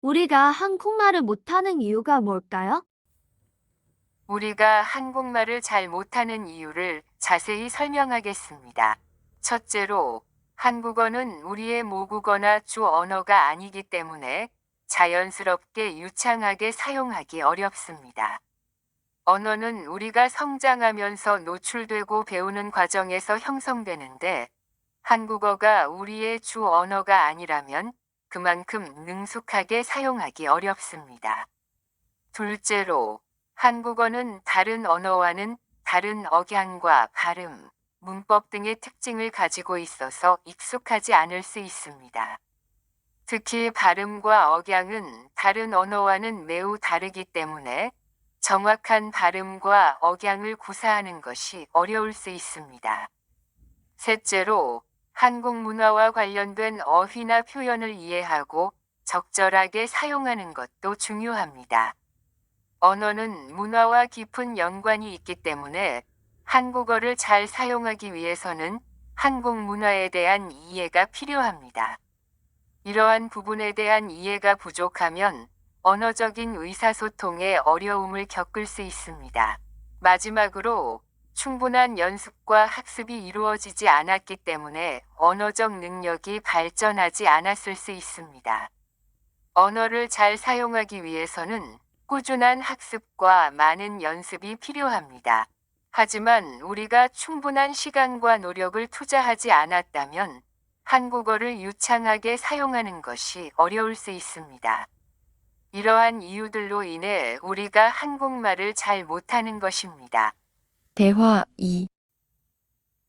우리가 한국말을 못하는 이유가 뭘까요? 우리가 한국말을 잘 못하는 이유를 자세히 설명하겠습니다. 첫째로, 한국어는 우리의 모국어나 주 언어가 아니기 때문에 자연스럽게 유창하게 사용하기 어렵습니다. 언어는 우리가 성장하면서 노출되고 배우는 과정에서 형성되는데, 한국어가 우리의 주 언어가 아니라면 그만큼 능숙하게 사용하기 어렵습니다. 둘째로, 한국어는 다른 언어와는 다른 억양과 발음, 문법 등의 특징을 가지고 있어서 익숙하지 않을 수 있습니다. 특히 발음과 억양은 다른 언어와는 매우 다르기 때문에 정확한 발음과 억양을 구사하는 것이 어려울 수 있습니다. 셋째로, 한국 문화와 관련된 어휘나 표현을 이해하고 적절하게 사용하는 것도 중요합니다. 언어는 문화와 깊은 연관이 있기 때문에 한국어를 잘 사용하기 위해서는 한국 문화에 대한 이해가 필요합니다. 이러한 부분에 대한 이해가 부족하면 언어적인 의사소통에 어려움을 겪을 수 있습니다. 마지막으로, 충분한 연습과 학습이 이루어지지 않았기 때문에 언어적 능력이 발전하지 않았을 수 있습니다. 언어를 잘 사용하기 위해서는 꾸준한 학습과 많은 연습이 필요합니다. 하지만 우리가 충분한 시간과 노력을 투자하지 않았다면 한국어를 유창하게 사용하는 것이 어려울 수 있습니다. 이러한 이유들로 인해 우리가 한국말을 잘 못하는 것입니다. 대화 2.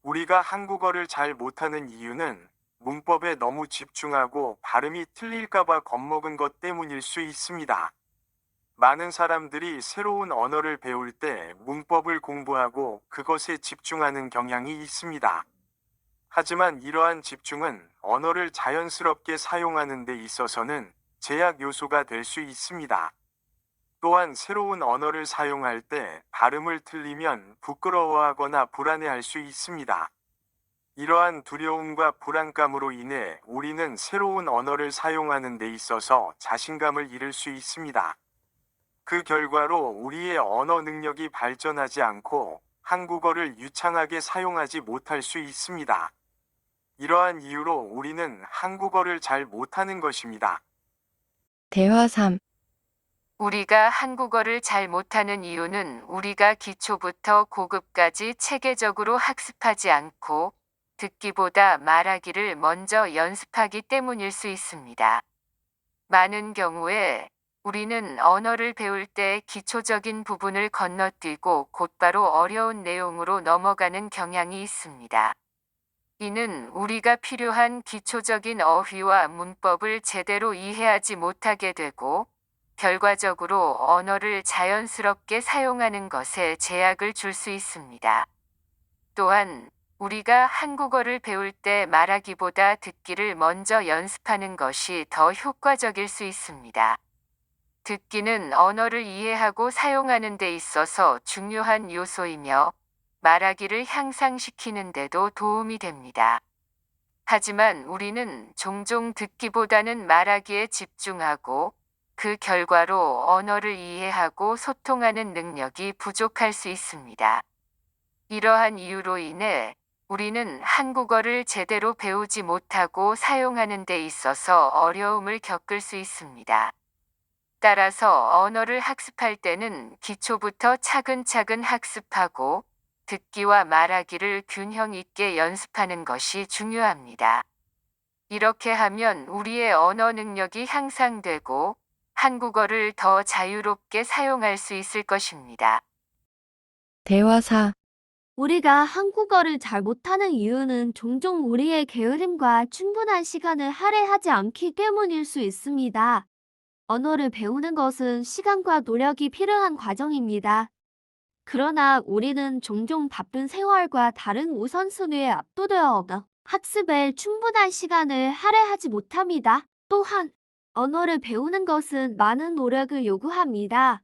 우리가 한국어를 잘 못하는 이유는 문법에 너무 집중하고 발음이 틀릴까봐 겁먹은 것 때문일 수 있습니다. 많은 사람들이 새로운 언어를 배울 때 문법을 공부하고 그것에 집중하는 경향이 있습니다. 하지만 이러한 집중은 언어를 자연스럽게 사용하는 데 있어서는 제약 요소가 될 수 있습니다. 또한 새로운 언어를 사용할 때 발음을 틀리면 부끄러워하거나 불안해할 수 있습니다. 이러한 두려움과 불안감으로 인해 우리는 새로운 언어를 사용하는 데 있어서 자신감을 잃을 수 있습니다. 그 결과로 우리의 언어 능력이 발전하지 않고 한국어를 유창하게 사용하지 못할 수 있습니다. 이러한 이유로 우리는 한국어를 잘 못하는 것입니다. 대화 3. 우리가 한국어를 잘 못하는 이유는 우리가 기초부터 고급까지 체계적으로 학습하지 않고 듣기보다 말하기를 먼저 연습하기 때문일 수 있습니다. 많은 경우에 우리는 언어를 배울 때 기초적인 부분을 건너뛰고 곧바로 어려운 내용으로 넘어가는 경향이 있습니다. 이는 우리가 필요한 기초적인 어휘와 문법을 제대로 이해하지 못하게 되고, 결과적으로 언어를 자연스럽게 사용하는 것에 제약을 줄 수 있습니다. 또한 우리가 한국어를 배울 때 말하기보다 듣기를 먼저 연습하는 것이 더 효과적일 수 있습니다. 듣기는 언어를 이해하고 사용하는 데 있어서 중요한 요소이며 말하기를 향상시키는 데도 도움이 됩니다. 하지만 우리는 종종 듣기보다는 말하기에 집중하고 그 결과로 언어를 이해하고 소통하는 능력이 부족할 수 있습니다. 이러한 이유로 인해 우리는 한국어를 제대로 배우지 못하고 사용하는 데 있어서 어려움을 겪을 수 있습니다. 따라서 언어를 학습할 때는 기초부터 차근차근 학습하고 듣기와 말하기를 균형 있게 연습하는 것이 중요합니다. 이렇게 하면 우리의 언어 능력이 향상되고 한국어를 더 자유롭게 사용할 수 있을 것입니다. 대화 4. 우리가 한국어를 잘 못하는 이유는 종종 우리의 게으름과 충분한 시간을 할애하지 않기 때문일 수 있습니다. 언어를 배우는 것은 시간과 노력이 필요한 과정입니다. 그러나 우리는 종종 바쁜 생활과 다른 우선순위에 압도되어 학습에 충분한 시간을 할애하지 못합니다. 또한 언어를 배우는 것은 많은 노력을 요구합니다.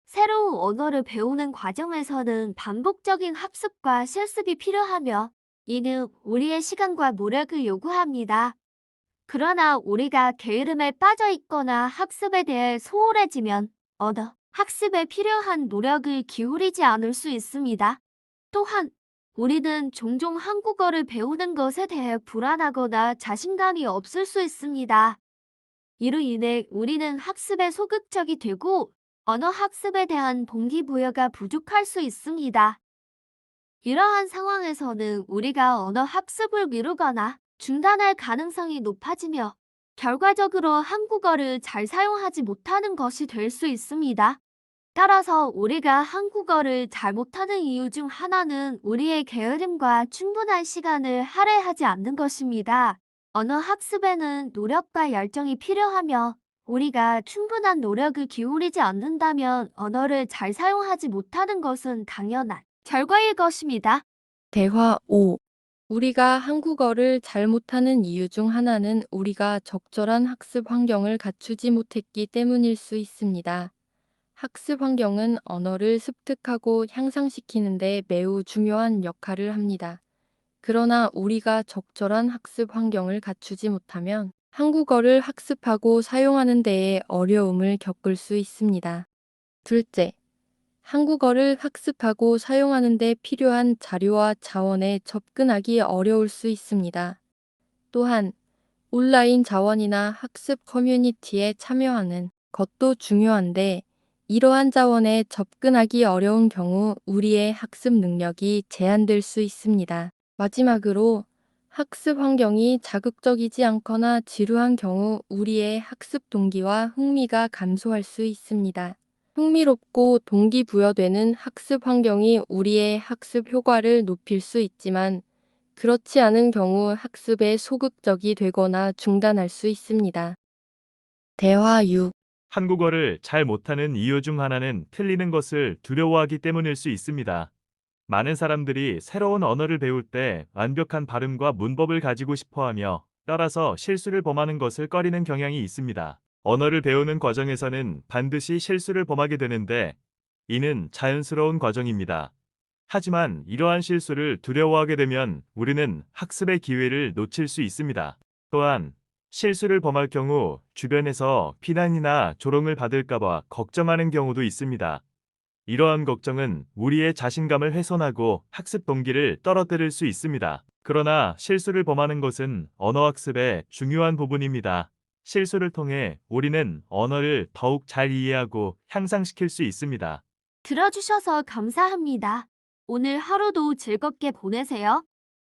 새로운 언어를 배우는 과정에서는 반복적인 학습과 실습이 필요하며 이는 우리의 시간과 노력을 요구합니다. 그러나 우리가 게으름에 빠져 있거나 학습에 대해 소홀해지면 언어 학습에 필요한 노력을 기울이지 않을 수 있습니다. 또한 우리는 종종 한국어를 배우는 것에 대해 불안하거나 자신감이 없을 수 있습니다. 이로 인해 우리는 학습에 소극적이 되고 언어 학습에 대한 동기부여가 부족할 수 있습니다. 이러한 상황에서는 우리가 언어 학습을 미루거나 중단할 가능성이 높아지며 결과적으로 한국어를 잘 사용하지 못하는 것이 될 수 있습니다. 따라서 우리가 한국어를 잘 못하는 이유 중 하나는 우리의 게으름과 충분한 시간을 할애하지 않는 것입니다. 언어 학습에는 노력과 열정이 필요하며 우리가 충분한 노력을 기울이지 않는다면 언어를 잘 사용하지 못하는 것은 당연한 결과일 것입니다. 대화 5. 우리가 한국어를 잘 못하는 이유 중 하나는 우리가 적절한 학습 환경을 갖추지 못했기 때문일 수 있습니다. 학습 환경은 언어를 습득하고 향상시키는 데 매우 중요한 역할을 합니다. 그러나 우리가 적절한 학습 환경을 갖추지 못하면 한국어를 학습하고 사용하는 데에 어려움을 겪을 수 있습니다. 둘째, 한국어를 학습하고 사용하는 데 필요한 자료와 자원에 접근하기 어려울 수 있습니다. 또한 온라인 자원이나 학습 커뮤니티에 참여하는 것도 중요한데 이러한 자원에 접근하기 어려운 경우 우리의 학습 능력이 제한될 수 있습니다. 마지막으로 학습 환경이 자극적이지 않거나 지루한 경우 우리의 학습 동기와 흥미가 감소할 수 있습니다. 흥미롭고 동기부여되는 학습 환경이 우리의 학습 효과를 높일 수 있지만 그렇지 않은 경우 학습에 소극적이 되거나 중단할 수 있습니다. 대화 6. 한국어를 잘 못하는 이유 중 하나는 틀리는 것을 두려워하기 때문일 수 있습니다. 많은 사람들이 새로운 언어를 배울 때 완벽한 발음과 문법을 가지고 싶어 하며 따라서 실수를 범하는 것을 꺼리는 경향이 있습니다. 언어를 배우는 과정에서는 반드시 실수를 범하게 되는데 이는 자연스러운 과정입니다. 하지만 이러한 실수를 두려워하게 되면 우리는 학습의 기회를 놓칠 수 있습니다. 또한 실수를 범할 경우 주변에서 비난이나 조롱을 받을까봐 걱정하는 경우도 있습니다. 이러한 걱정은 우리의 자신감을 훼손하고 학습 동기를 떨어뜨릴 수 있습니다. 그러나 실수를 범하는 것은 언어학습의 중요한 부분입니다. 실수를 통해 우리는 언어를 더욱 잘 이해하고 향상시킬 수 있습니다. 들어주셔서 감사합니다. 오늘 하루도 즐겁게 보내세요.